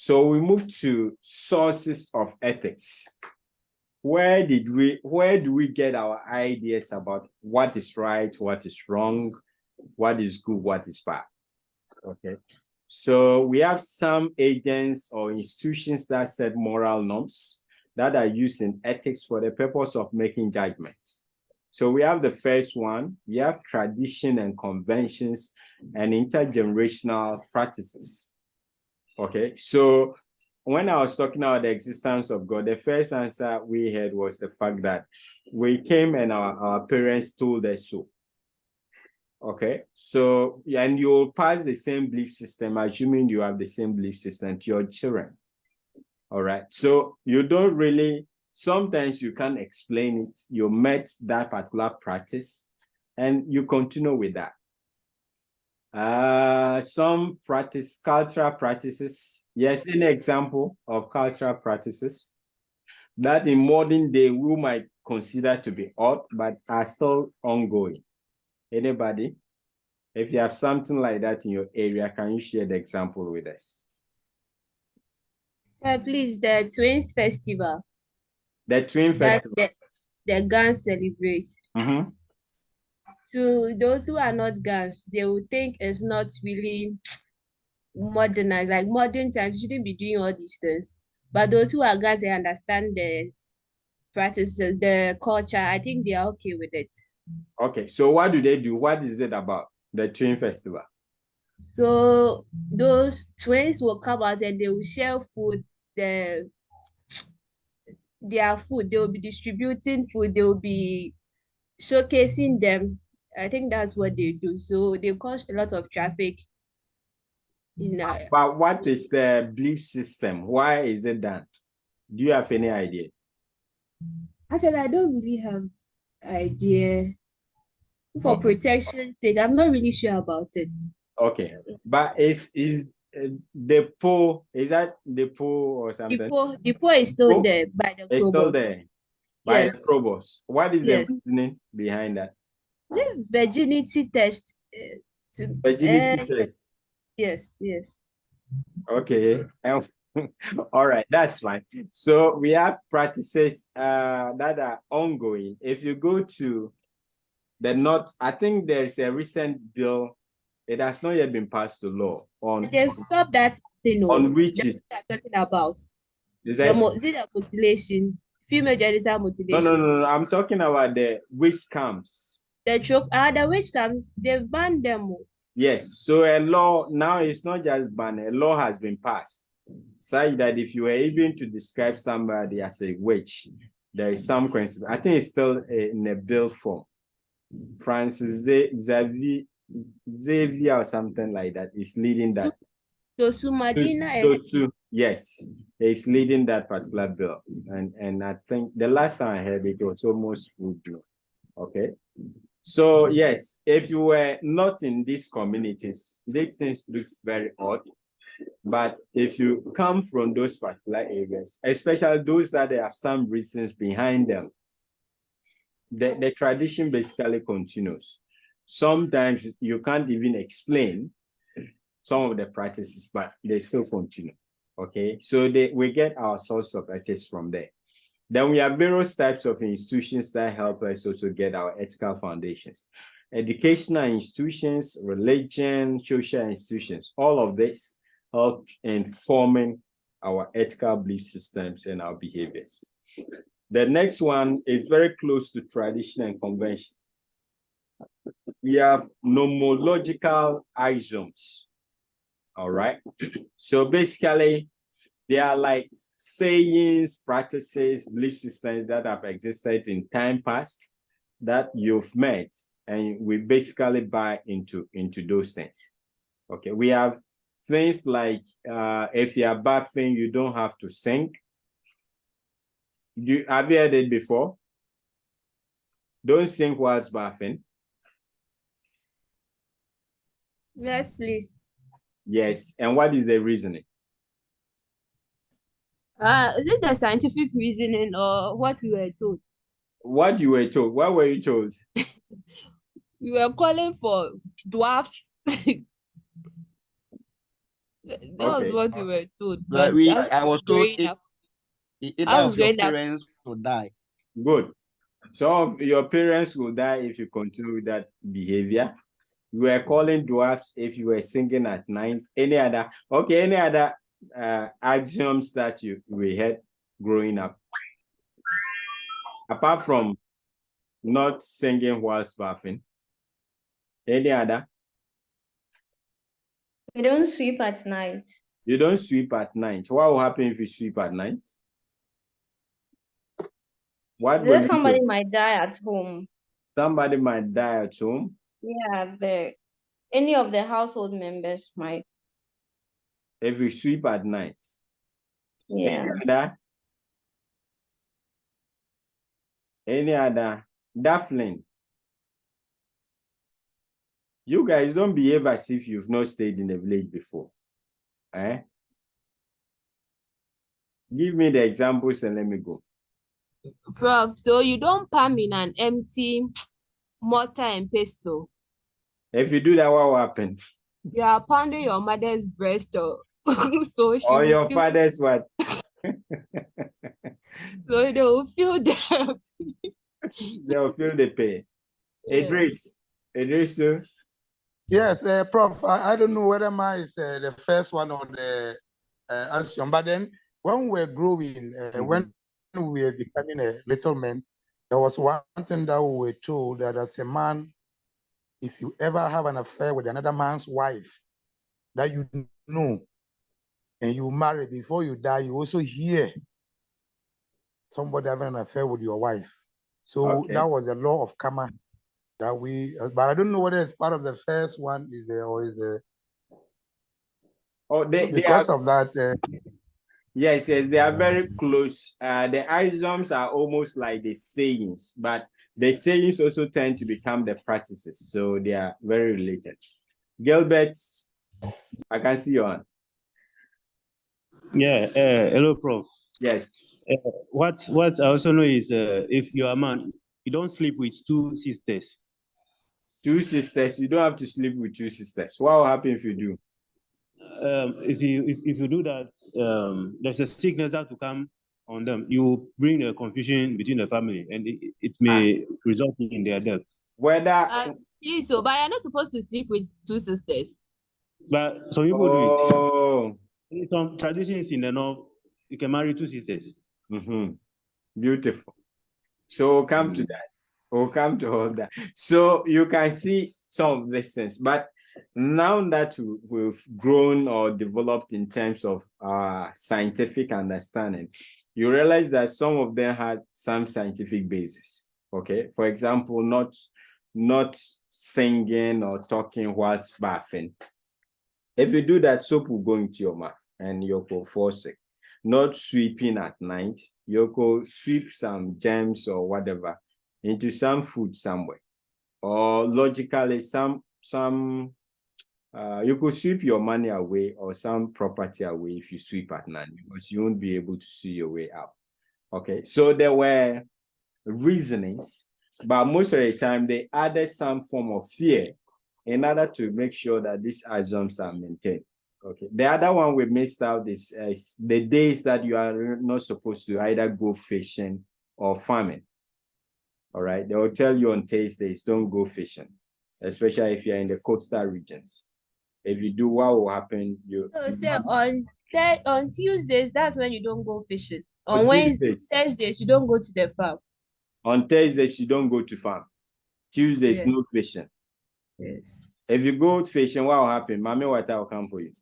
So we move to sources of ethics. Where do we get our ideas about what is right, what is wrong, what is good, what is bad? Okay. So we have some agents or institutions that set moral norms that are used in ethics for the purpose of making judgments. So we have the first one. We have tradition and conventions and intergenerational practices. Okay, so when I was talking about the existence of God, the first answer we had was the fact that we came and our parents told us so. Okay, so and you'll pass the same belief system, assuming you have the same belief system, to your children. All right, so you don't really, sometimes you can't explain it. You met that particular practice and you continue with that. Some cultural practices. Yes, an example of cultural practices that in modern day we might consider to be odd, but are still ongoing. Anybody? If you have something like that in your area, can you share the example with us? Please, the Twins Festival. The Twin Festival. The Gans celebrate. Mm-hmm. To those who are not Gans, they will think it's not really modernized. Like modern times, you shouldn't be doing all these things. But those who are Gans, they understand the practices, the culture. I think they are okay with it. Okay, so what do they do? What is it about, the Twin Festival? So those twins will come out and they will share food, their food. They will be distributing food. They will be showcasing them. I think that's what they do. So they cause a lot of traffic. But what is the belief system? Why is it done? Do you have any idea? Actually, I don't really have idea. For protection's sake, I'm not really sure about it. Okay, but is the pole, is that the pole or something? The pole is still there by the provost. It's still there by the provost. What is the reasoning behind that? The virginity test. Virginity test. Yes. Okay. All right, that's fine. So we have practices that are ongoing. If you go to the North, I think there's a recent bill. It has not yet been passed to law on. They've stopped that thing. On which is talking about the mutilation, female genital mutilation. No. I'm talking about the witch camps. The witch camps, they've banned them. Yes. So a law now, it's not just banned. A law has been passed, saying that if you were even to describe somebody as a witch, there is some consequence. I think it's still in a bill form. Francis Xavier or something like that is leading that. Dosu, yes, is leading that particular bill. And I think the last time I heard it was almost good. Okay. So yes, if you were not in these communities, these things look very odd. But if you come from those particular areas, especially those that they have some reasons behind them, the tradition basically continues. Sometimes you can't even explain some of the practices, but they still continue. Okay, so we get our source of ethics from there. Then we have various types of institutions that help us also get our ethical foundations. Educational institutions, religion, social institutions, all of this help in forming our ethical belief systems and our behaviors. The next one is very close to tradition and convention. We have nomological axioms. All right. So basically, they are like sayings, practices, belief systems that have existed in time past that you've met, and we basically buy into those things. Okay. We have things like if you're bathing, you don't have to sink. Have you heard it before? Don't sink whilst bathing. Yes, please. Yes. And what is the reasoning? Is it the scientific reasoning or what we were told? What you were told? What were you told? We were calling for dwarfs. That was Okay. what we were told. Like But as I was told growing up, either I was of your growing up. parents will die. Good. Some of your parents will die if you continue with that behavior. You were calling dwarfs if you were singing at night. Any other axioms that we had growing up? Apart from not singing whilst bathing. Any other? We don't sweep at night. You don't sweep at night. What will happen if you sweep at night? What will Then you somebody do? might die at home. Somebody might die at home. Yeah, any of the household members might. If you sweep at night. Yeah. Any other? Daphne. You guys don't behave as if you've not stayed in the village before. Eh? Give me the examples and let me go. Prof, so you don't palm in an empty mortar and pestle. If you do that, what will happen? You are pounding your mother's breast or so she Or will your feel, father's what? so they will feel that. They'll feel the pain. Yeah. Idris, sir? Yes, Prof, I don't know whether mine is the first one or the action, but then when we were growing, when we were becoming a little men, there was one thing that we were told that as a man, if you ever have an affair with another man's wife, that you know, and you marry before you die, you also hear somebody having an affair with your wife. So Okay. that was the law of karma that we, but I don't know whether it's part of the first one is there or is there. Oh, they Because are, of that. yes, they are very close. The isms are almost like the sayings, but the sayings also tend to become the practices. So they are very related. Gilbert, I can see you on. Yeah, hello, Prof. Yes. What I also know is if you're a man, you don't sleep with two sisters. Two sisters, you don't have to sleep with two sisters. What will happen if you do? If you do that, there's a sickness that will come on them. You bring a confusion between the family, and it may result in their death. Whether So, but you're not supposed to sleep with two sisters. But some people do it. In some traditions in the north, you can marry two sisters. Beautiful. So we'll come to that. We'll come to all that. So you can see some of these things, but now that we've grown or developed in terms of scientific understanding, you realize that some of them had some scientific basis. Okay, for example, not singing or talking whilst bathing. If you do that, soap will go into your mouth and you'll fall sick. Not sweeping at night, you could sweep some germs or whatever into some food somewhere. Or logically, you could sweep your money away or some property away if you sweep at night, because you won't be able to see your way out. Okay, so there were reasonings, but most of the time they added some form of fear in order to make sure that these assumptions are maintained. Okay. The other one we missed out is the days that you are not supposed to either go fishing or farming. All right. They will tell you on Thursdays, don't go fishing, especially if you're in the coastal regions. If you do, what will happen? On Tuesdays, that's when you don't go fishing. On Thursdays, you don't go to the farm. On Thursdays, you don't go to farm. Tuesdays, yes. No fishing. Yes. If you go fishing, what will happen? Mommy water will come for you.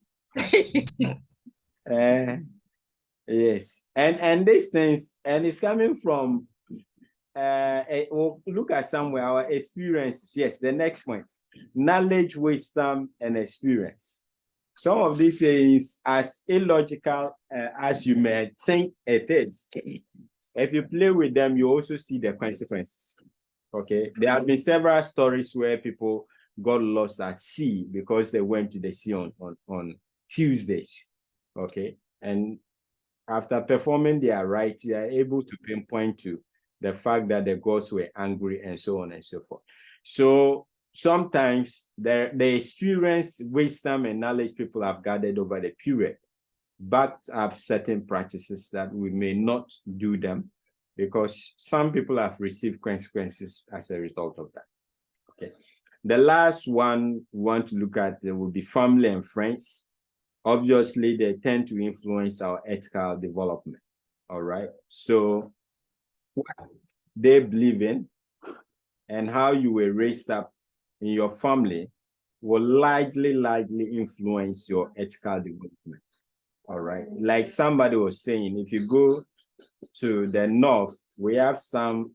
Yes, and these things, and it's coming from we'll look at somewhere our experiences. Yes, the next point: knowledge, wisdom, and experience. Some of these things, as illogical as you may think it is, if you play with them, you also see the consequences. Okay, there have been several stories where people got lost at sea because they went to the sea on Tuesdays. Okay, and after performing their rites, they are able to pinpoint to the fact that the gods were angry and so on and so forth. So sometimes the experience, wisdom, and knowledge people have gathered over the period backed up certain practices that we may not do them because some people have received consequences as a result of that. Okay. The last one we want to look at will be family and friends. Obviously, they tend to influence our ethical development. All right. So what they believe in and how you were raised up in your family will likely influence your ethical development. All right. Like somebody was saying, if you go to the north, we have some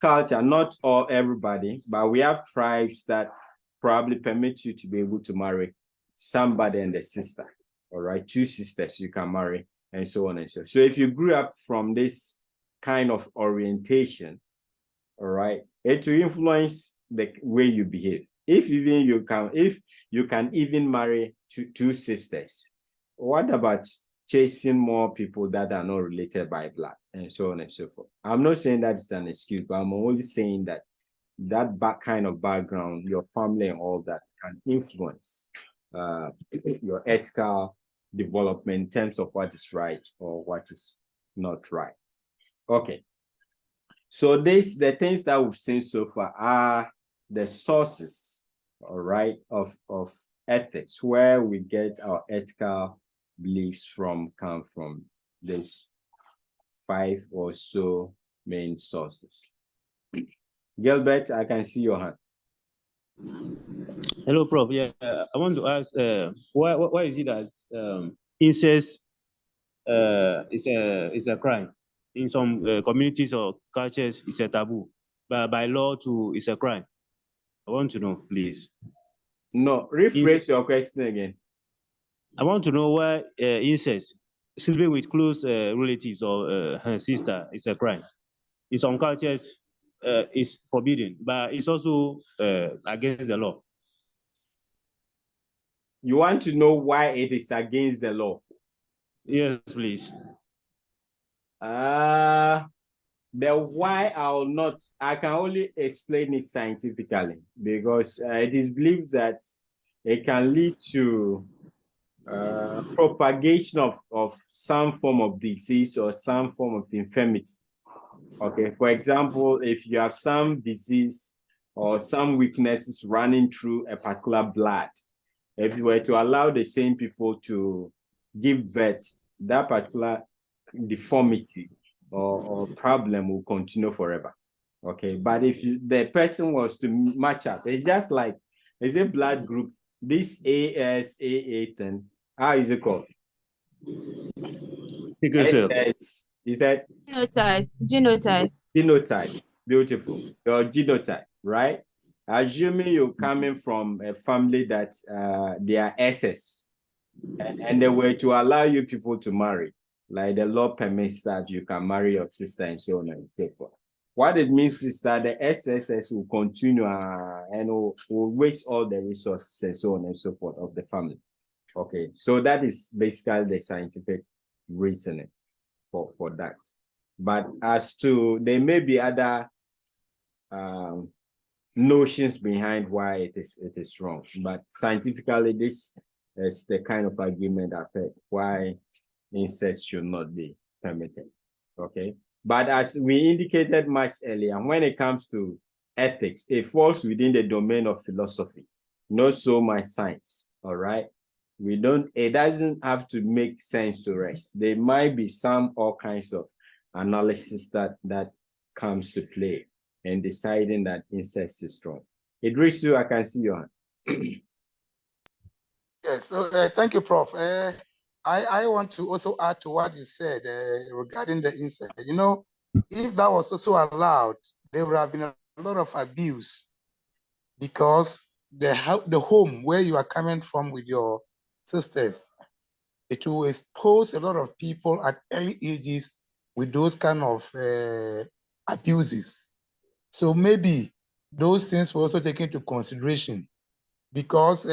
culture, not everybody, but we have tribes that probably permit you to be able to marry somebody and a sister. All right. 2 sisters you can marry and so on and so. So if you grew up from this kind of orientation, all right, it will influence the way you behave. If you can even marry 2 sisters, what about chasing more people that are not related by blood and so on and so forth? I'm not saying that it's an excuse, but I'm only saying that kind of background, your family and all that can influence your ethical development in terms of what is right or what is not right. Okay. So the things that we've seen so far are the sources, all right, of ethics, where we get our ethical beliefs come from these 5 or so main sources. Gilbert, I can see your hand. Hello, Prof. Yeah, I want to ask, why is it that incest is a crime? In some communities or cultures, it's a taboo, but by law too, it's a crime. I want to know, please. No, rephrase your question again. I want to know why incest, sleeping with close relatives or her sister, is a crime. In some cultures, it's forbidden, but it's also against the law. You want to know why it is against the law? Yes, please. The why I can only explain it scientifically because it is believed that it can lead to propagation of some form of disease or some form of infirmity. Okay, for example, if you have some disease or some weaknesses running through a particular blood, if you were to allow the same people to give birth, that particular deformity or problem will continue forever. Okay, but if the person was to match up, it's just like, it's a blood group, this ASAA thing, how is it called? SS, you said? Genotype, beautiful. Your genotype, right? Assuming you're coming from a family that they are SS, and they were to allow you people to marry, like the law permits that you can marry your sister and so on and so forth. What it means is that the SSS will continue and will waste all the resources and so on and so forth of the family. Okay, so that is basically the scientific reasoning for that. But as to, there may be other notions behind why it is wrong. But scientifically, this is the kind of argument I've heard why incest should not be permitted. Okay. But as we indicated much earlier, when it comes to ethics, it falls within the domain of philosophy, not so much science. All right. It doesn't have to make sense to us. There might be all kinds of analysis that comes to play in deciding that incest is strong. Idrisu, I can see your hand. Yes, so thank you, Prof. I want to also add to what you said regarding the incest. You know, if that was also allowed, there would have been a lot of abuse because the home where you are coming from with your sisters, it will expose a lot of people at early ages with those kind of abuses. So maybe those things were also taken into consideration because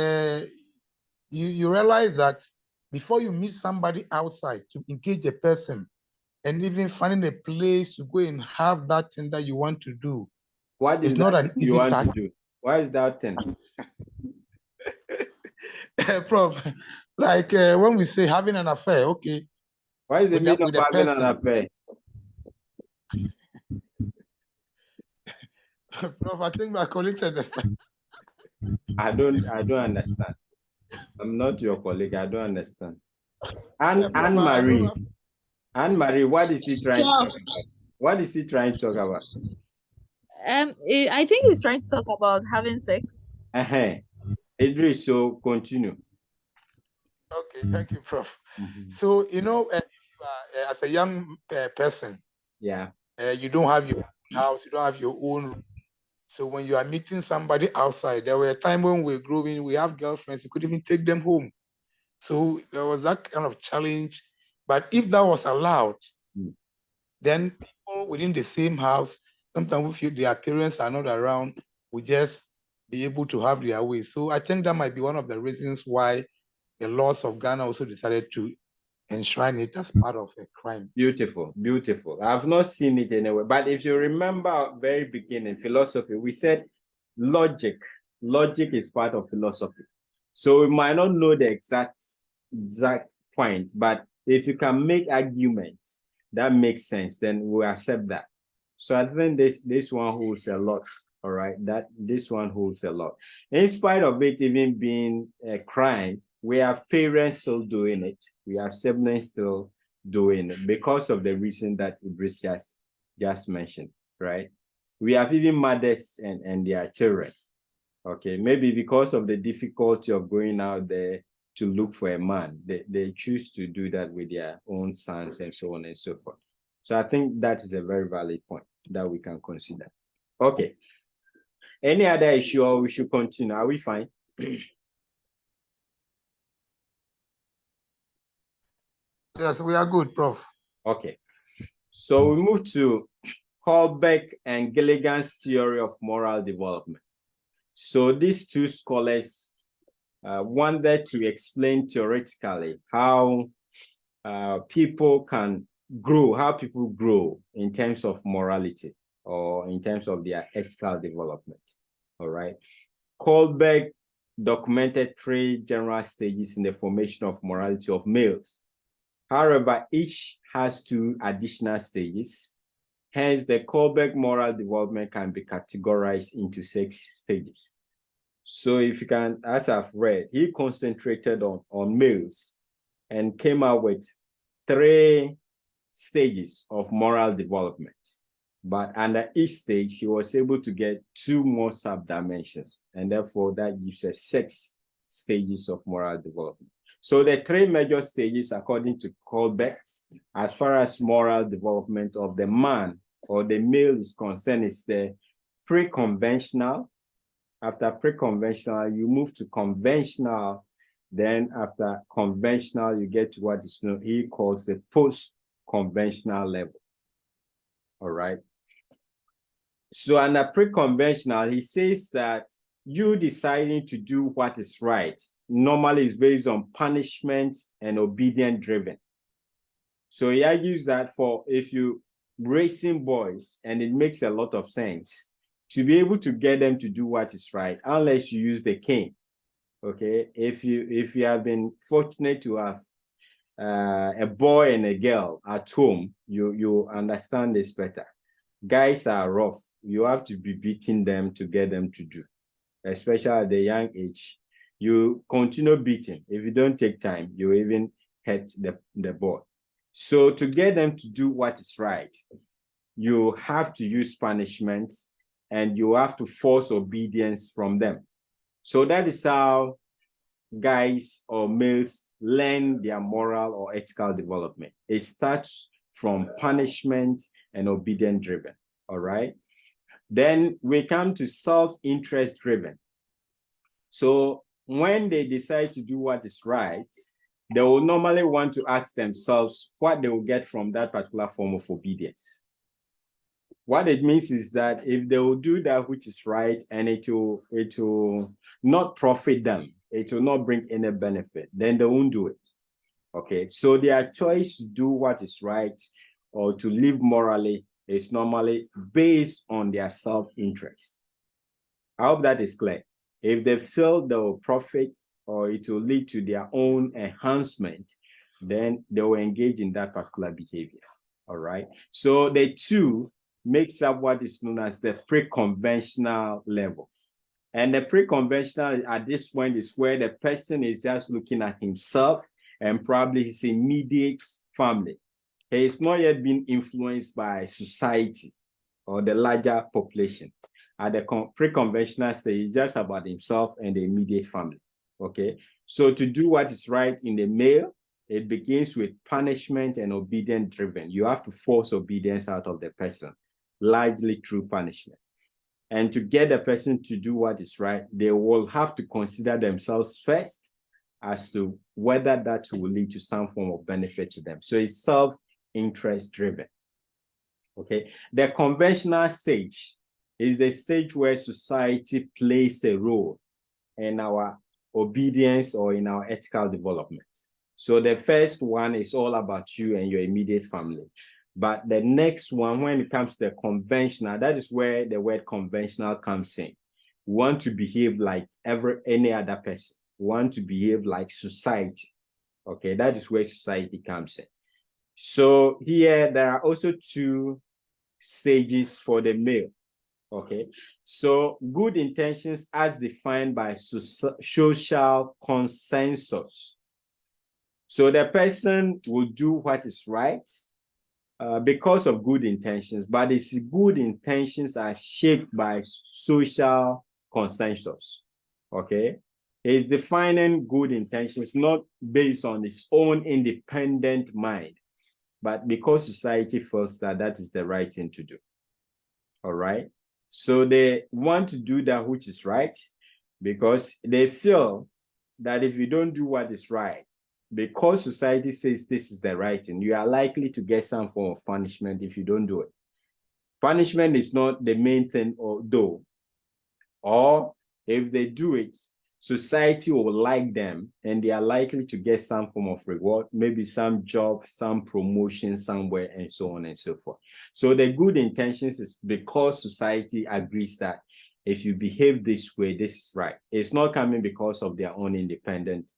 you realize that before you meet somebody outside to engage a person and even finding a place to go and have that thing that you want to do, What is It's not that an you easy want task. to do? Why is that thing? Prof, like when we say having an affair, okay, Why is the with meaning the of having an person. affair? Prof, I think my colleagues understand. I don't understand. I'm not your colleague. I don't understand. Anne Marie. Anne Marie, what is he trying to talk about? What is he trying to talk about? I think he's trying to talk about having sex. Idris, so continue. Okay, thank you, Prof. So, if you are, as a young person, yeah, you don't have your own house, you don't have your own room. So when you are meeting somebody outside, there were a time when we were growing, we have girlfriends, you could even take them home. So there was that kind of challenge. But if that was allowed, then people within the same house, sometimes we feel their parents are not around, we just be able to have their way. So I think that might be one of the reasons why the laws of Ghana also decided to enshrine it as part of a crime. Beautiful, beautiful. I've not seen it anywhere. But if you remember our very beginning, philosophy, we said logic. Logic is part of philosophy. So we might not know the exact point, but if you can make arguments that makes sense, then we accept that. So I think this one holds a lot. All right, that this one holds a lot. In spite of it even being a crime, we have parents still doing it. We have siblings still doing it because of the reason that Idris just mentioned, right? We have even mothers and their children. Okay, maybe because of the difficulty of going out there to look for a man, they choose to do that with their own sons and so on and so forth. So I think that is a very valid point that we can consider. Okay. Any other issue, or we should continue? Are we fine? Yes, we are good, Prof. Okay. So we move to Kohlberg and Gilligan's theory of moral development. So these two scholars wanted to explain theoretically how people can grow, how people grow in terms of morality or in terms of their ethical development. All right. Kohlberg documented 3 general stages in the formation of morality of males. However, each has 2 additional stages. Hence, the Kohlberg moral development can be categorized into 6 stages. So if you can, as I've read, he concentrated on males and came out with 3 stages of moral development. But under each stage, he was able to get 2 more sub-dimensions. And therefore, that gives us 6 stages of moral development. So the 3 major stages, according to Kohlberg, as far as moral development of the man or the male is concerned, is the pre-conventional. After pre-conventional, you move to conventional. Then after conventional, you get to what is known, he calls the post-conventional level. All right. So under pre-conventional, he says that you deciding to do what is right normally is based on punishment and obedience driven. So he argues that for if you raising boys, and it makes a lot of sense, to be able to get them to do what is right, unless you use the cane. Okay, if you have been fortunate to have a boy and a girl at home, you understand this better. Guys are rough. You have to be beating them to get them to do, especially at the young age. You continue beating. If you don't take time, you even hurt the boy. So to get them to do what is right, you have to use punishments and you have to force obedience from them. So that is how guys or males learn their moral or ethical development. It starts from punishment and obedience driven. All right. Then we come to self-interest driven. So when they decide to do what is right, they will normally want to ask themselves what they will get from that particular form of obedience. What it means is that if they will do that which is right and it will not profit them, it will not bring any benefit, then they won't do it. Okay, so their choice to do what is right or to live morally is normally based on their self-interest. I hope that is clear. If they feel they will profit or it will lead to their own enhancement, then they will engage in that particular behavior. All right. So the two makes up what is known as the pre-conventional level. And the pre-conventional at this point is where the person is just looking at himself and probably his immediate family. He is not yet being influenced by society or the larger population. At the pre-conventional stage, it's just about himself and the immediate family. Okay. So to do what is right in the male, it begins with punishment and obedience driven. You have to force obedience out of the person, largely through punishment. And to get the person to do what is right, they will have to consider themselves first as to whether that will lead to some form of benefit to them. So it's self-interest driven. Okay. The conventional stage is the stage where society plays a role in our obedience or in our ethical development. So the first one is all about you and your immediate family. But the next one, when it comes to the conventional, that is where the word conventional comes in. We want to behave like any other person. We want to behave like society. Okay, that is where society comes in. So here, there are also two stages for the male. Okay, so good intentions as defined by social consensus. So the person will do what is right because of good intentions, but his good intentions are shaped by social consensus. Okay, he's defining good intentions not based on his own independent mind, but because society feels that that is the right thing to do. All right. So they want to do that which is right because they feel that if you don't do what is right, because society says this is the right thing, you are likely to get some form of punishment if you don't do it. Punishment is not the main thing, or if they do it, society will like them and they are likely to get some form of reward, maybe some job, some promotion somewhere, and so on and so forth. So the good intentions is because society agrees that if you behave this way, this is right. It's not coming because of their own independent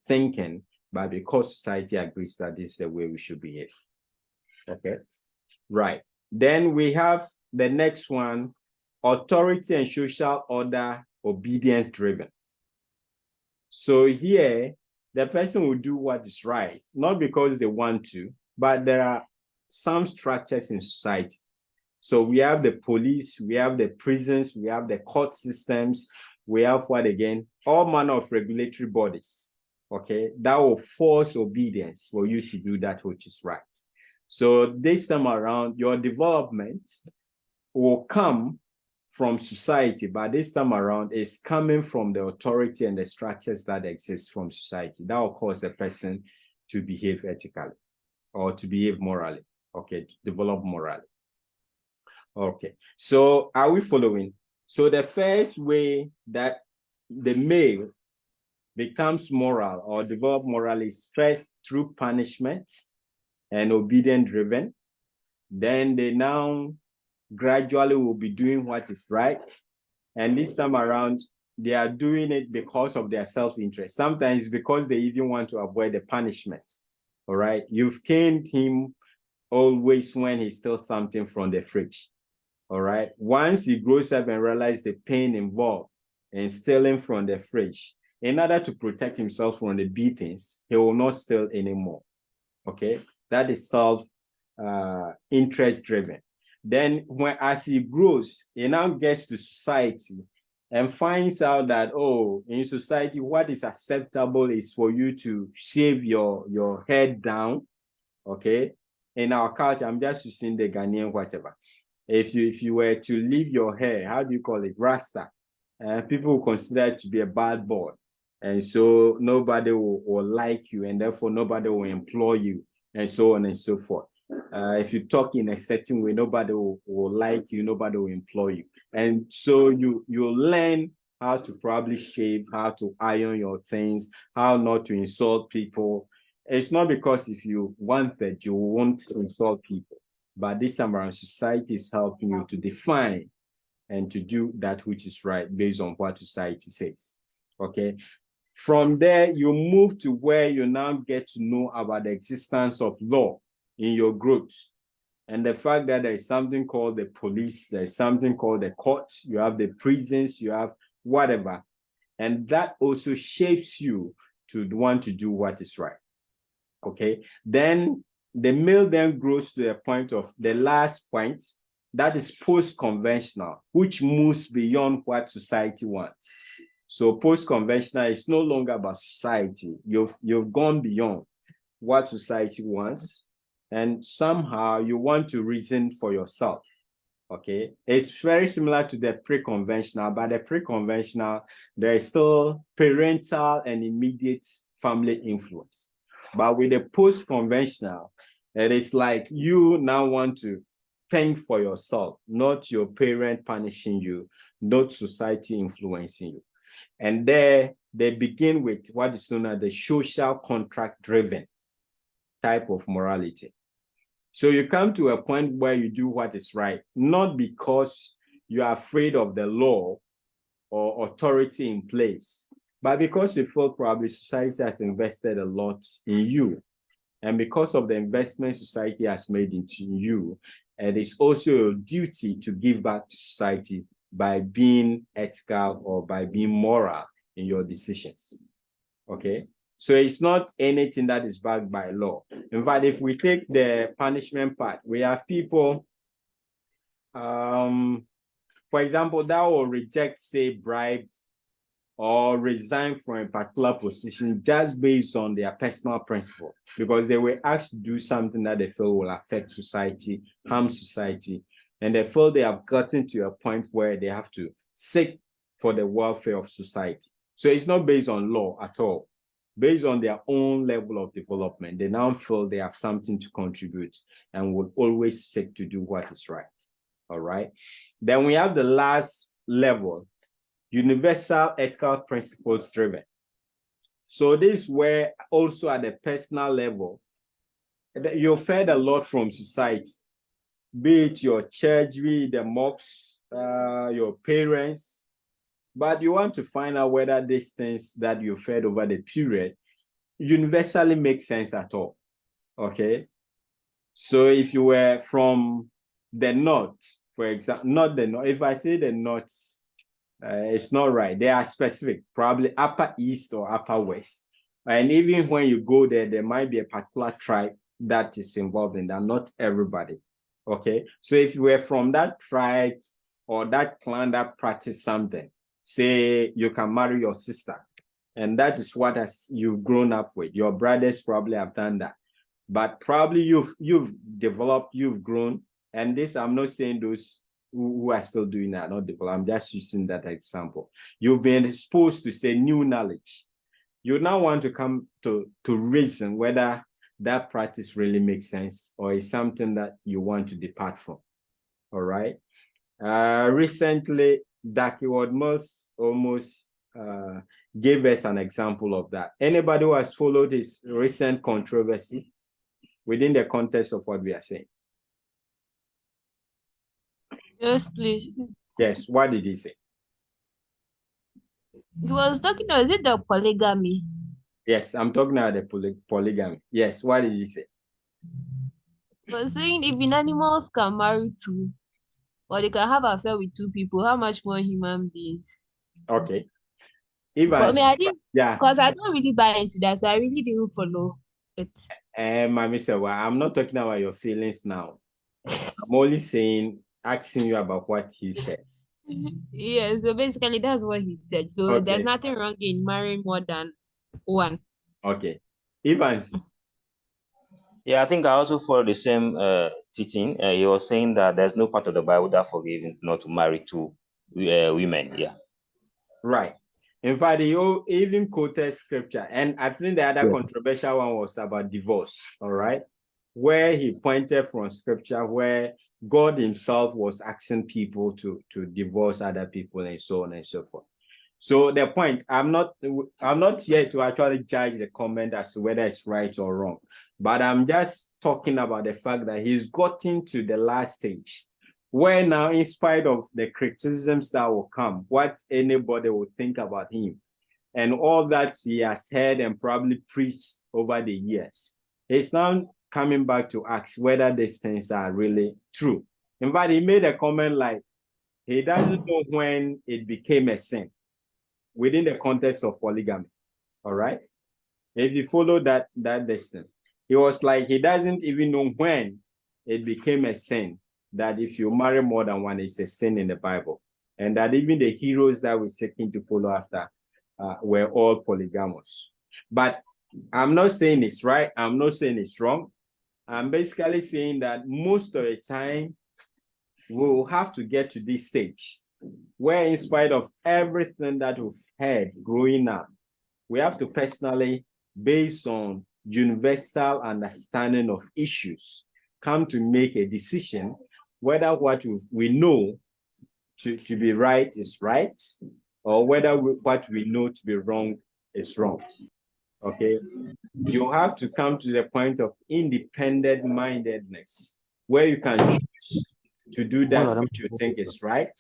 thinking, but because society agrees that this is the way we should behave. Okay, right. Then we have the next one, authority and social order, obedience driven. So here, the person will do what is right, not because they want to, but there are some structures in society. So we have the police, we have the prisons, we have the court systems, we have what again? All manner of regulatory bodies, okay, that will force obedience for you to do that which is right. So this time around, your development will come from society, but this time around is coming from the authority and the structures that exist from society. That will cause the person to behave ethically or to behave morally, okay, to develop morally. Okay, so are we following? So the first way that the male becomes moral or develop moral is first through punishment and obedience driven. Then they now gradually will be doing what is right. And this time around, they are doing it because of their self-interest. Sometimes because they even want to avoid the punishment. All right. You've caned him always when he steals something from the fridge. All right. Once he grows up and realizes the pain involved in stealing from the fridge, in order to protect himself from the beatings, he will not steal anymore. Okay. That is self-interest driven. Then as he grows, he now gets to society and finds out that, oh, in society, what is acceptable is for you to shave your head down, okay? In our culture, I'm just using the Ghanaian whatever. If you were to leave your hair, how do you call it? Rasta. People will consider it to be a bad boy. And so nobody will like you, and therefore nobody will employ you, and so on and so forth. If you talk in a certain way, nobody will like you, nobody will employ you. And so you learn how to probably shave, how to iron your things, how not to insult people. It's not because if you want that, you won't insult people. but this time around, society is helping you to define and to do that which is right based on what society says. Okay. From there, you move to where you now get to know about the existence of law in your groups. And the fact that there is something called the police, there is something called the courts, you have the prisons, you have whatever. And that also shapes you to want to do what is right. Okay. Then the male then grows to a point of the last point, that is post-conventional, which moves beyond what society wants. So post-conventional is no longer about society. You've gone beyond what society wants, and somehow you want to reason for yourself. Okay, it's very similar to the pre-conventional, but the pre-conventional, there is still parental and immediate family influence. But with the post-conventional, it is like you now want to think for yourself, not your parent punishing you, not society influencing you. And there they begin with what is known as the social contract driven type of morality. So you come to a point where you do what is right, not because you are afraid of the law or authority in place, but because you feel probably society has invested a lot in you. And because of the investment society has made into you, it is also your duty to give back to society by being ethical or by being moral in your decisions. Okay? So it's not anything that is backed by law. In fact, if we take the punishment part, we have people, for example, that will reject, say, bribe or resign from a particular position just based on their personal principle, because they were asked to do something that they feel will affect society, harm society, and they feel they have gotten to a point where they have to seek for the welfare of society. So it's not based on law at all. Based on their own level of development, they now feel they have something to contribute and will always seek to do what is right. All right. Then we have the last level, universal ethical principles driven. So this is where also at the personal level, you're fed a lot from society, be it your church, be it the mosques, your parents, but you want to find out whether these things that you fed over the period universally make sense at all. Okay. So if you were from the north, for example, not the north, if I say the north, it's not right. They are specific, probably upper east or upper west. And even when you go there, there might be a particular tribe that is involved in that, not everybody. Okay. So if you were from that tribe or that clan that practice something, say you can marry your sister, and that is what you've grown up with. Your brothers probably have done that, but probably you've developed, you've grown. And this, I'm not saying those who are still doing that, not developed. I'm just using that example. You've been exposed to, say, new knowledge. You now want to come to reason whether that practice really makes sense or is something that you want to depart from. All right. Recently, Dr. Ward-Mills almost gave us an example of that. Anybody who has followed his recent controversy within the context of what we are saying? Yes, please. Yes, what did he say? He was talking about, is it the polygamy? Yes, I'm talking about the polygamy. Yes, what did he say? He was saying even animals can marry two, or they can have an affair with two people, how much more human beings? Okay. But me, I didn't, yeah. because I don't really buy into that, so I really didn't follow it. Mami said, well, I'm not talking about your feelings now. I'm only asking you about what he said. Yeah, so basically that's what he said. So Okay. there's nothing wrong in marrying more than one. Okay. Evans. Yeah, I think I also follow the same teaching. He was saying that there's no part of the Bible that forgives not to marry two women. Yeah. Right. In fact, he even quoted scripture. And I think the other controversial one was about divorce. All right. Where he pointed from scripture where God himself was asking people to divorce other people and so on and so forth. So the point, I'm not here to actually judge the comment as to whether it's right or wrong, but I'm just talking about the fact that he's gotten to the last stage where now, in spite of the criticisms that will come, what anybody will think about him, and all that he has heard and probably preached over the years, he's now coming back to ask whether these things are really true. In fact, he made a comment like he doesn't know when it became a sin within the context of polygamy. All right. If you follow that distance, he was like, he doesn't even know when it became a sin that if you marry more than one, it's a sin in the Bible. And that even the heroes that we're seeking to follow after were all polygamous. But I'm not saying it's right. I'm not saying it's wrong. I'm basically saying that most of the time, we'll have to get to this stage where, in spite of everything that we've heard growing up, we have to personally, based on universal understanding of issues, come to make a decision whether what we know to be right is right, or whether what we know to be wrong is wrong. Okay? You have to come to the point of independent mindedness where you can choose to do that which you think is right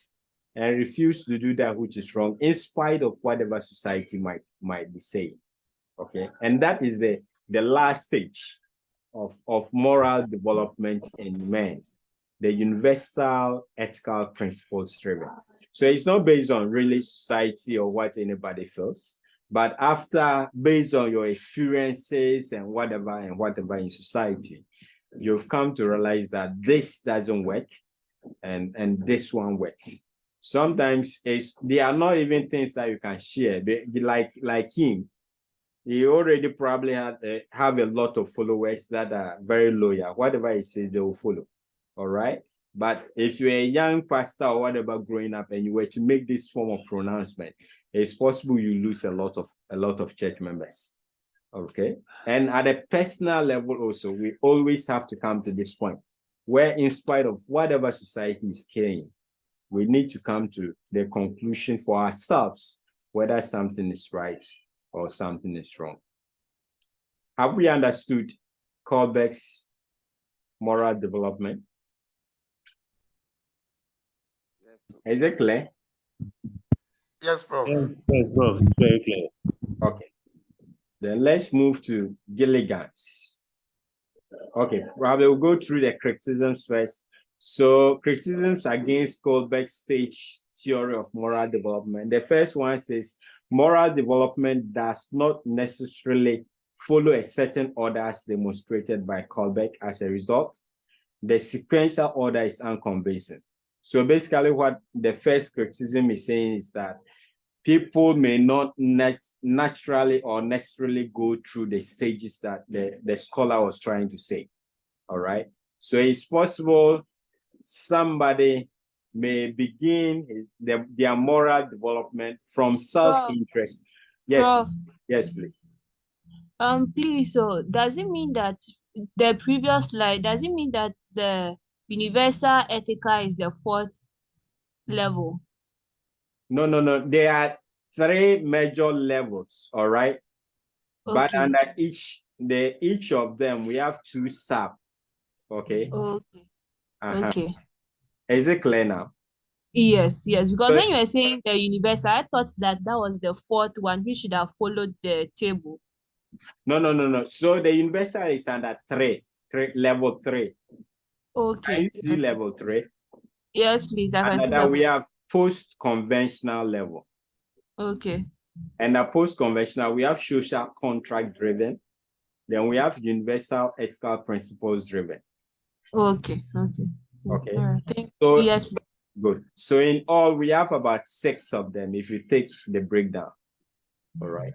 and refuse to do that which is wrong, in spite of whatever society might be saying. Okay, and that is the last stage of moral development in men, the universal ethical principles driven. So it's not based on really society or what anybody feels, but after, based on your experiences and whatever in society, you've come to realize that this doesn't work and this one works. Sometimes they are not even things that you can share. Like him, he already probably have a lot of followers that are very loyal. Whatever he says, they will follow. All right. But if you're a young pastor or whatever growing up and you were to make this form of pronouncement, it's possible you lose a lot of church members. Okay. And at a personal level also, we always have to come to this point where, in spite of whatever society is saying, we need to come to the conclusion for ourselves whether something is right or something is wrong. Have we understood Kohlberg's moral development? Is it clear? Yes, Prof. Yes, Prof. Very clear. Okay. Then let's move to Gilligan's. Okay, probably we'll go through the criticisms first. So criticisms against Kohlberg's stage theory of moral development. The first one says moral development does not necessarily follow a certain order as demonstrated by Kohlberg. As a result, the sequential order is unconvincing. So basically what the first criticism is saying is that people may not naturally or necessarily go through the stages that the scholar was trying to say. All right. So it's possible somebody may begin their moral development from self-interest. Yes. Prof. Yes, please. Please, so does it mean that the previous slide, does it mean that the universal ethical is the fourth level? No. There are 3 major levels, all right? Okay. But under each of them, we have 2 sub, okay? Okay. Okay. Is it clear now? Yes, because So- when you were saying the universal, I thought that was the fourth one. We should have followed the table. No. So the universal is under 3, level 3. Okay. Can you see level 3? Yes, please. I can And see that that. we have post-conventional level. Okay. And the post-conventional, we have social contract driven. Then we have universal ethical principles driven. Okay. Okay. All right. So Yes. good. So in all, we have about 6 of them if you take the breakdown. All right.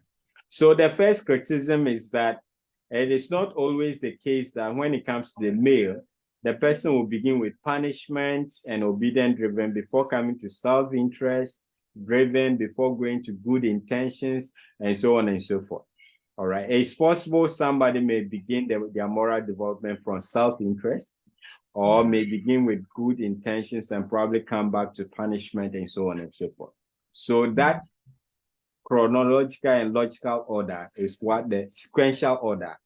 So the first criticism is that it is not always the case that when it comes to the male, the person will begin with punishment and obedience driven before coming to self-interest driven, before going to good intentions, and so on and so forth. All right. It's possible somebody may begin their moral development from self-interest, or may begin with good intentions and probably come back to punishment and so on and so forth. So that chronological and logical order is what the sequential order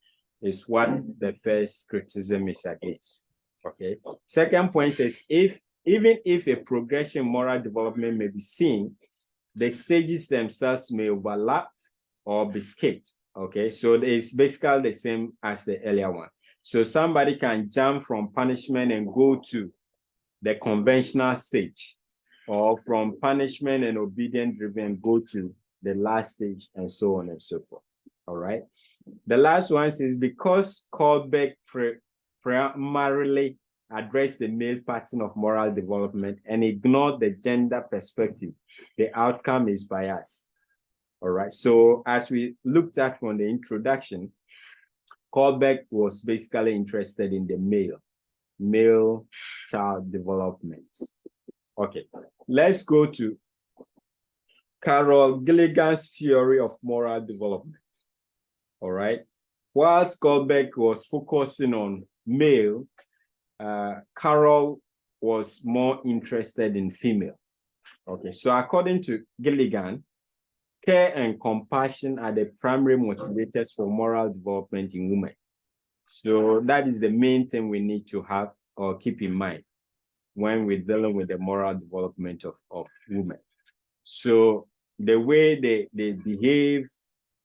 is what the first criticism is against. Okay. Second point says even if a progression moral development may be seen, the stages themselves may overlap or be skipped. Okay, so it's basically the same as the earlier one. So somebody can jump from punishment and go to the conventional stage, or from punishment and obedient driven go to the last stage, and so on and so forth. All right. The last one is because Kohlberg primarily addressed the male pattern of moral development and ignored the gender perspective, the outcome is biased. All right. So as we looked at from the introduction, Kohlberg was basically interested in the male child development. Okay. Let's go to Carol Gilligan's theory of moral development. All right. Whilst Kohlberg was focusing on male, Carol was more interested in female. Okay, so according to Gilligan, care and compassion are the primary motivators for moral development in women. So that is the main thing we need to have or keep in mind when we're dealing with the moral development of women. So the way they behave,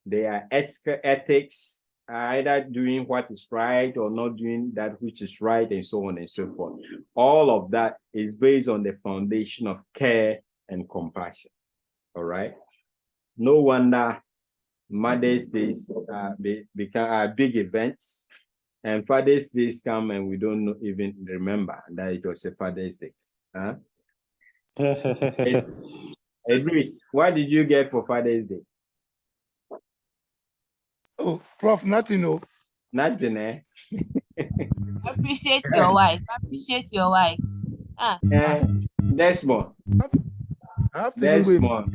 their ethics, either doing what is right or not doing that which is right, and so on and so forth. All of that is based on the foundation of care and compassion. All right. No wonder Mother's Days become big events, and Father's Days come and we don't even remember that it was a Father's Day. Huh? Idris, what did you get for Father's Day? Oh, Prof, nothing, no. Nothing, eh? Appreciate your wife. Appreciate your wife. Desmond. I have to even go.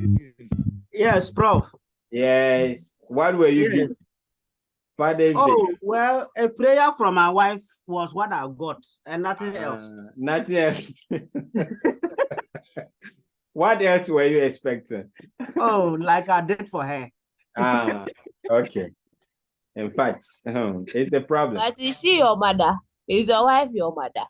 Yes, Prof. Yes. What were you giving? Father's Day. Well, a prayer from my wife was what I got, and nothing else. Nothing else. What else were you expecting? Oh, like I did for her. Okay. In fact, it's a problem. But is she your mother? Is your wife your mother?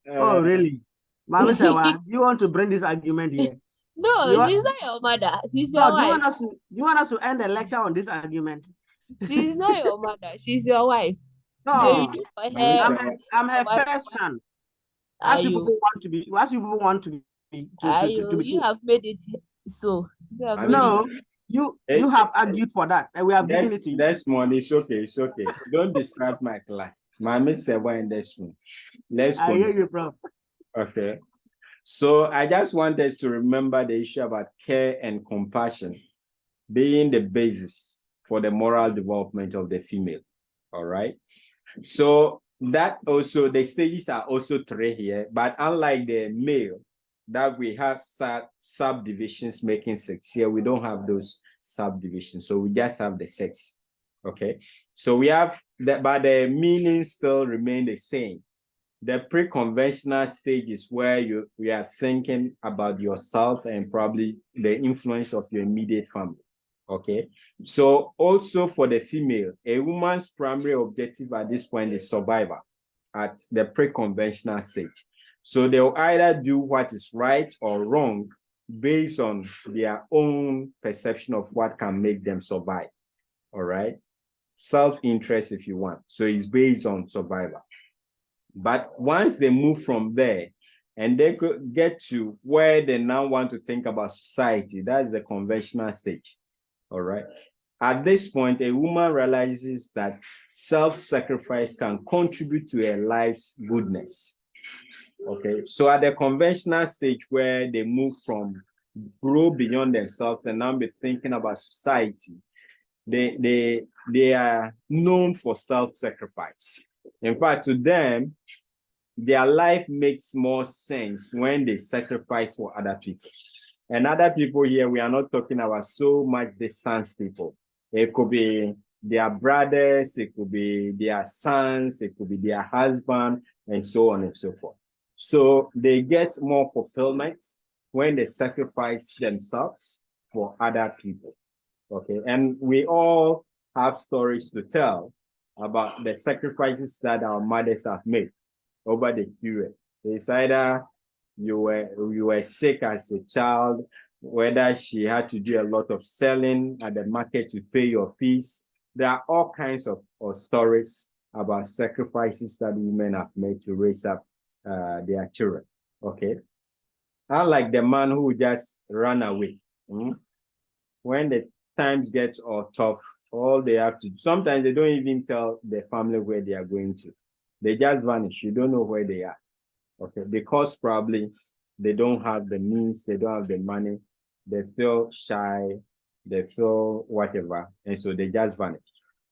Oh, really? Mama Sewa, do you want to bring this argument here? No, she's not your mother. She's your wife. Do you want us to end the lecture on this argument? She's not your mother. She's your wife. No, so you do for her. I'm her first son. As you people want to be, you have made it so. You have argued for that, and we have given it to you. That's money. It's okay. It's okay. Don't distract my class. Mama Sewa in this room. Let's go. I hear you, Prof. Okay. So I just want us to remember the issue about care and compassion being the basis for the moral development of the female. All right. So that also, the stages are also 3 here, but unlike the male, that we have subdivisions making 6 here, we don't have those subdivisions. So we just have the 6. Okay. So we have that, but the meanings still remain the same. The pre-conventional stage is where you are thinking about yourself and probably the influence of your immediate family. Okay. So also for the female, a woman's primary objective at this point is survival at the pre-conventional stage. So they'll either do what is right or wrong based on their own perception of what can make them survive. All right. Self-interest, if you want. So it's based on survival. But once they move from there and they could get to where they now want to think about society, that's the conventional stage. All right. At this point, a woman realizes that self-sacrifice can contribute to her life's goodness. Okay. So at the conventional stage where they move from grow beyond themselves and now be thinking about society, they are known for self-sacrifice. In fact, to them, their life makes more sense when they sacrifice for other people. And other people here, we are not talking about so much distance people. It could be their brothers, it could be their sons, it could be their husband, and so on and so forth. So they get more fulfillment when they sacrifice themselves for other people. Okay, and we all have stories to tell about the sacrifices that our mothers have made over the period. It's either you were sick as a child, whether she had to do a lot of selling at the market to pay your fees. There are all kinds of stories about sacrifices that women have made to raise up their children. Okay, unlike the man who just ran away. When the times get all tough, all they have to do, sometimes they don't even tell the family where they are going to. They just vanish. You don't know where they are. Okay, because probably they don't have the means, they don't have the money, they feel shy, they feel whatever, and so they just vanish.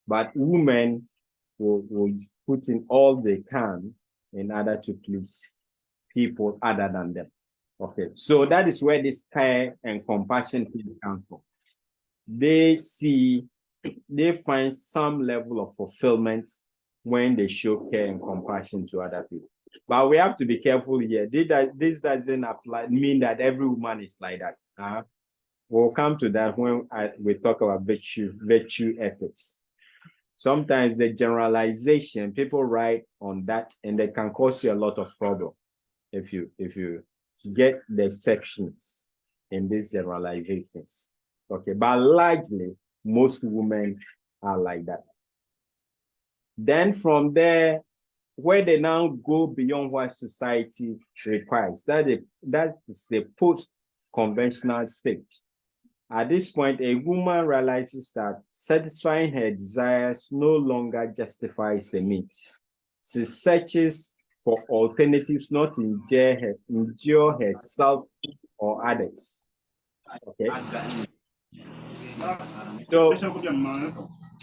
But women will put in all they can in order to please people other than them. Okay, so that is where this care and compassion thing comes from. They find some level of fulfillment when they show care and compassion to other people. But we have to be careful here. This doesn't mean that every woman is like that. We'll come to that when we talk about virtue ethics. Sometimes the generalization, people write on that, and they can cause you a lot of trouble if you get the sections in these generalizations. Okay, but largely, most women are like that. Then from there, where they now go beyond what society requires, that is the post-conventional stage. At this point, a woman realizes that satisfying her desires no longer justifies the needs. She searches for alternatives not to endure herself or others. Okay. So,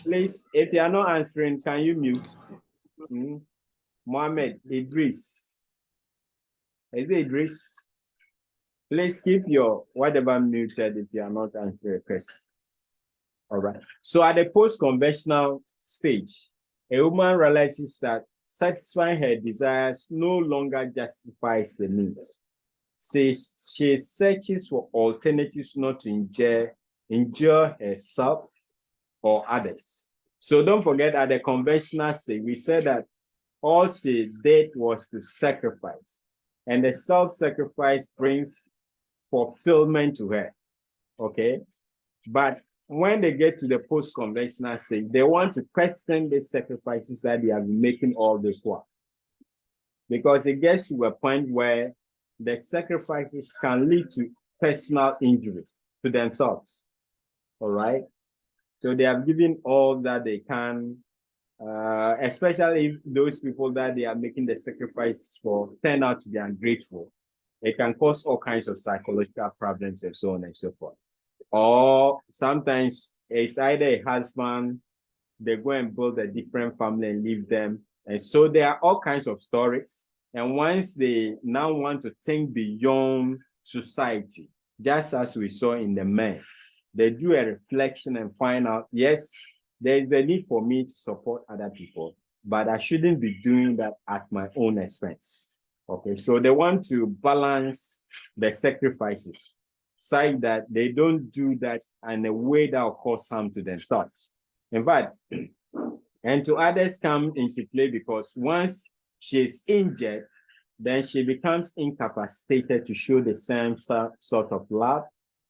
please, if you are not answering, can you mute? Mohammed Idris. Is it Idris? Please keep your whatever muted if you are not answering a question. All right. So at the post-conventional stage, a woman realizes that satisfying her desires no longer justifies the needs. She searches for alternatives not to endure herself or others. So don't forget, at the conventional stage, we said that all she did was to sacrifice, and the self-sacrifice brings fulfillment to her. Okay, but when they get to the post-conventional stage, they want to question the sacrifices that they have been making all this while, because it gets to a point where the sacrifices can lead to personal injury to themselves. All right, so they have given all that they can. Especially if those people that they are making the sacrifice for turn out to be ungrateful, it can cause all kinds of psychological problems and so on and so forth. Or sometimes it's either a husband, they go and build a different family and leave them. And so there are all kinds of stories. And once they now want to think beyond society, just as we saw in the men, they do a reflection and find out, yes, there is the need for me to support other people, but I shouldn't be doing that at my own expense. Okay, so they want to balance the sacrifices, such that they don't do that in a way that will cause harm to themselves. In fact, and to others come into play because once she's injured, then she becomes incapacitated to show the same sort of love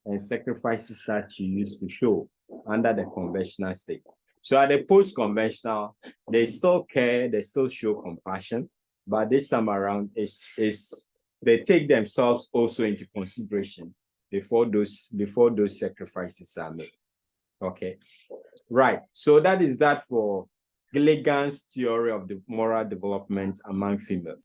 and sacrifices that she used to show under the conventional state. So at the post-conventional, they still care, they still show compassion, but this time around, they take themselves also into consideration before those sacrifices are made. Okay, right. So that is that for Gilligan's theory of the moral development among females.